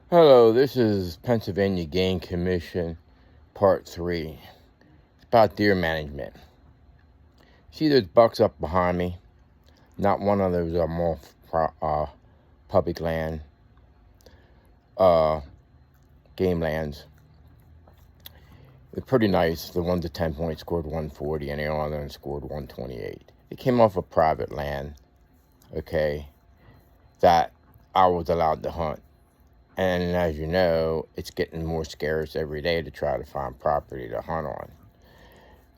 Hello, this is Pennsylvania Game Commission Part 3. It's about deer management. See those bucks up behind me? Not one of those are more public land, game lands. They're pretty nice. The ones at 10 points scored 140 and the other one scored 128. It came off of private land, okay, that I was allowed to hunt. And as you know, it's getting more scarce every day to try to find property to hunt on.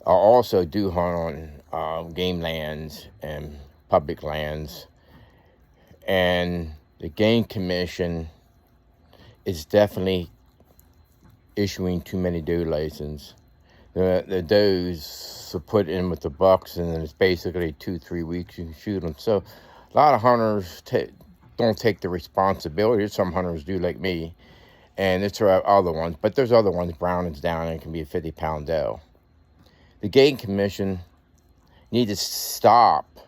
I also do hunt on game lands and public lands. And the Game Commission is definitely issuing too many doe licenses. The does are put in with the bucks, and then it's basically 2-3 weeks you can shoot them. So a lot of hunters don't take the responsibility. Some hunters do, like me, and it's other ones. But there's other ones, brownings down, and it can be a 50-pound doe. The Game Commission needs to stop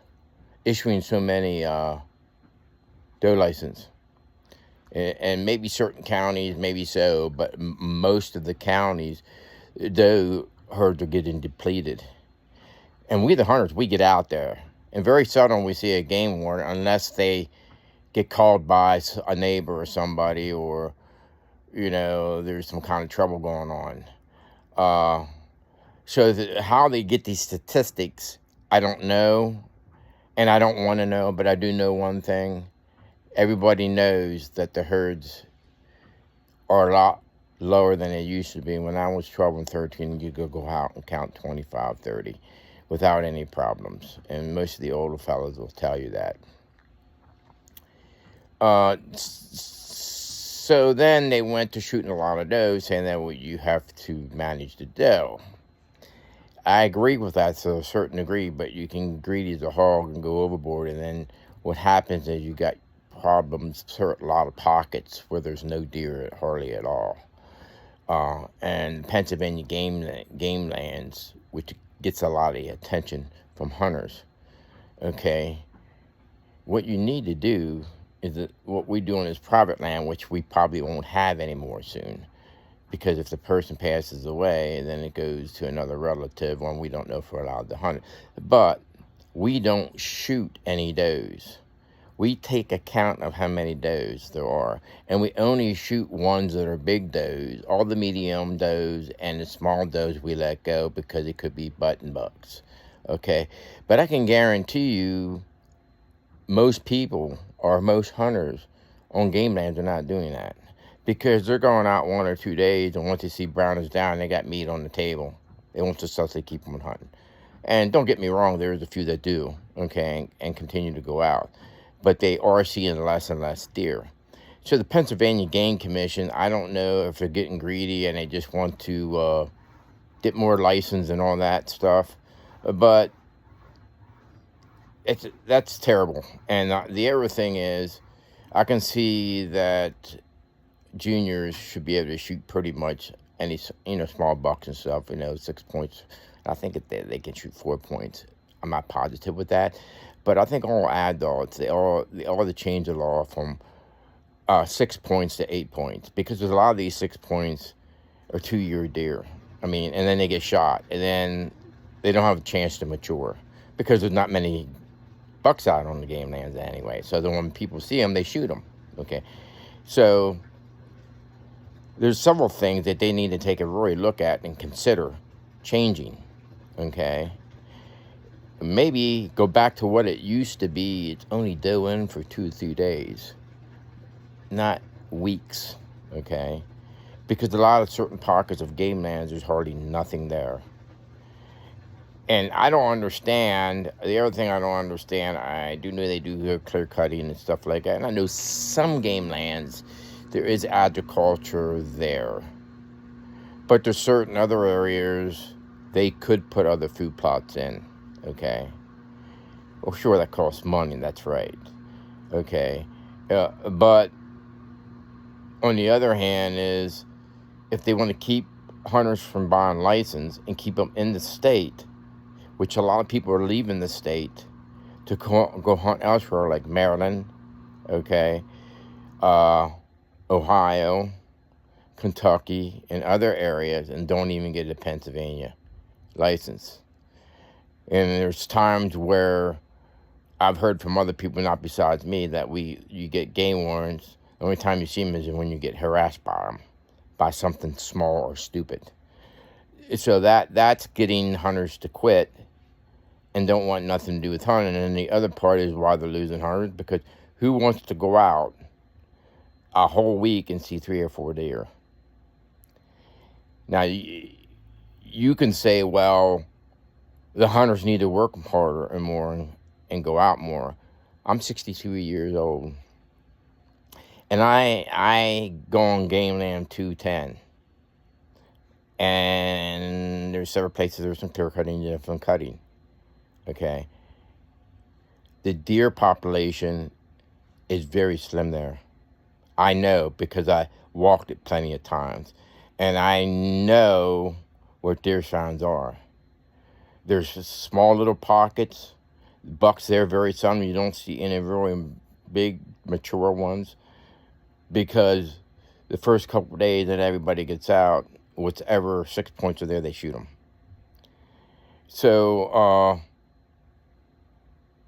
issuing so many doe licenses. And maybe certain counties, maybe so, but most of the counties, doe herds are getting depleted. And we, the hunters, we get out there. And very seldom we see a game warden unless they get called by a neighbor or somebody, or, there's some kind of trouble going on. So how they get these statistics, I don't know. And I don't want to know, but I do know one thing. Everybody knows that the herds are a lot lower than they used to be. When I was 12 and 13, you could go out and count 25, 30 without any problems. And most of the older fellas will tell you that. So then they went to shooting a lot of doe, saying that you have to manage the doe. I agree with that to a certain degree, but you can greedy as a hog and go overboard, and then what happens is you got problems, a lot of pockets where there's no deer hardly at all. And Pennsylvania game lands, which gets a lot of attention from hunters. Okay, what you need to do is that what we do on this private land, which we probably won't have anymore soon, because if the person passes away, then it goes to another relative, one we don't know if we're allowed to hunt it. But we don't shoot any does. We take account of how many does there are, and we only shoot ones that are big does. All the medium does and the small does we let go because it could be button bucks, okay? But I can guarantee you most people or most hunters on game lands are not doing that, because they're going out 1 or 2 days, and once they see browners down, they got meat on the table. They want to successfully keep them hunting. And don't get me wrong, there's a few that do, okay, and continue to go out. But they are seeing less and less deer. So the Pennsylvania Game Commission, I don't know if they're getting greedy and they just want to get more license and all that stuff. But that's terrible. And the other thing is, I can see that juniors should be able to shoot pretty much any, small bucks and stuff, 6 points. I think they can shoot 4 points. I'm not positive with that. But I think all adults, they all change the law from 6 points to 8 points, because there's a lot of these 6 points are 2-year deer. And then they get shot, and then they don't have a chance to mature because there's not many bucks out on the game lands anyway. So then when people see them, they shoot them. Okay, so there's several things that they need to take a really look at and consider changing. Okay. Maybe go back to what it used to be. It's only doe in for 2 or 3 days, not weeks, okay? Because a lot of certain pockets of game lands, there's hardly nothing there. And I don't understand, the other thing I don't understand, I do know they do clear cutting and stuff like that. And I know some game lands, there is agriculture there. But there's certain other areas they could put other food plots in. Okay. Well, sure, that costs money. That's right. Okay. But on the other hand is, if they want to keep hunters from buying license and keep them in the state, which a lot of people are leaving the state to go hunt elsewhere, like Maryland, okay, Ohio, Kentucky, and other areas, and don't even get a Pennsylvania license. And there's times where I've heard from other people, not besides me, that you get game warrants. The only time you see them is when you get harassed by them, by something small or stupid. So that's getting hunters to quit and don't want nothing to do with hunting. And the other part is why they're losing hunters, because who wants to go out a whole week and see 3 or 4 deer? Now, you can say, well, the hunters need to work harder and more and go out more. I'm 62 years old, and I go on Game Land 210. And there's several places there's some clear cutting, different cutting. Okay. The deer population is very slim there. I know because I walked it plenty of times. And I know where deer signs are. There's small little pockets. Bucks there very seldom. You don't see any really big mature ones, because the first couple of days that everybody gets out, whatever 6 points are there, they shoot them. So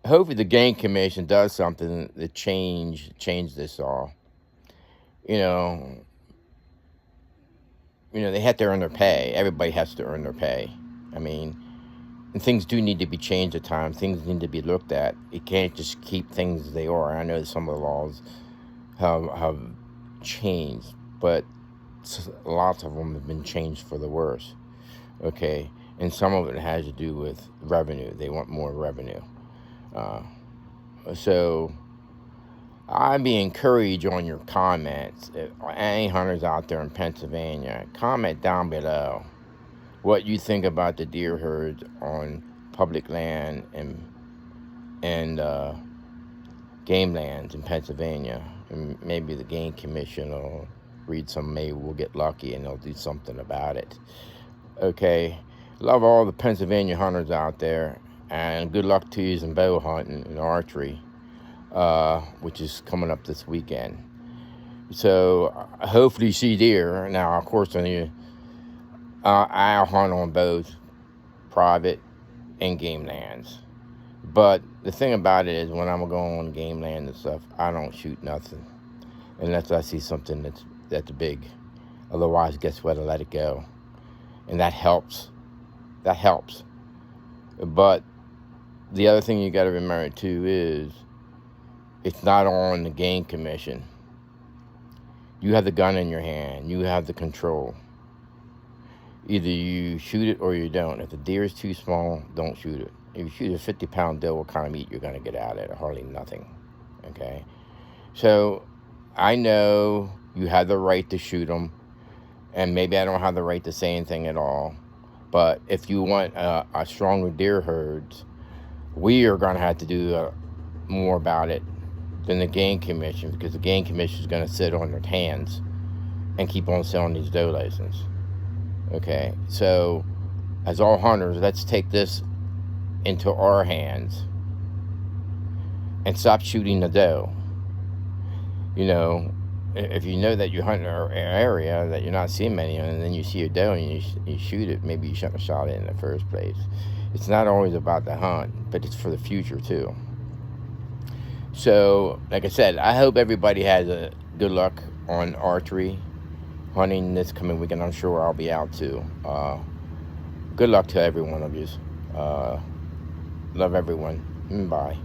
hopefully the Game Commission does something to change this all. You know, they have to earn their pay. Everybody has to earn their pay. I mean, and things do need to be changed at times. Things need to be looked at. You can't just keep things as they are. I know some of the laws have changed, but lots of them have been changed for the worse. Okay, and some of it has to do with revenue. They want more revenue. So I'd be encouraged on your comments. If any hunters out there in Pennsylvania, comment down below what you think about the deer herds on public land and game lands in Pennsylvania. And maybe the Game Commission will read some, maybe we'll get lucky and they'll do something about it. Okay, love all the Pennsylvania hunters out there, and good luck to you in bow hunting and archery, which is coming up this weekend. So hopefully you see deer. Now, of course, I'll hunt on both private and game lands. But the thing about it is, when I'm going on game land and stuff, I don't shoot nothing unless I see something that's big. Otherwise, guess what? I let it go. And that helps. That helps. But the other thing you got to remember, too, is it's not on the Game Commission. You have the gun in your hand. You have the control. Either you shoot it or you don't. If the deer is too small, don't shoot it. If you shoot a 50-pound doe, what kind of meat you're going to get out of it? Hardly nothing. Okay? So I know you have the right to shoot them, and maybe I don't have the right to say anything at all. But if you want a stronger deer herds, we are going to have to do more about it than the Game Commission, because the Game Commission is going to sit on their hands and keep on selling these doe licenses. Okay, so as all hunters, let's take this into our hands and stop shooting the doe. If you know that you're hunting an area that you're not seeing many, and then you see a doe and you shoot it, maybe you shouldn't have shot it in the first place. It's not always about the hunt, but it's for the future too. So, like I said, I hope everybody has a good luck on archery hunting this coming weekend. I'm sure I'll be out too. Good luck to every one of you. Love everyone. Bye.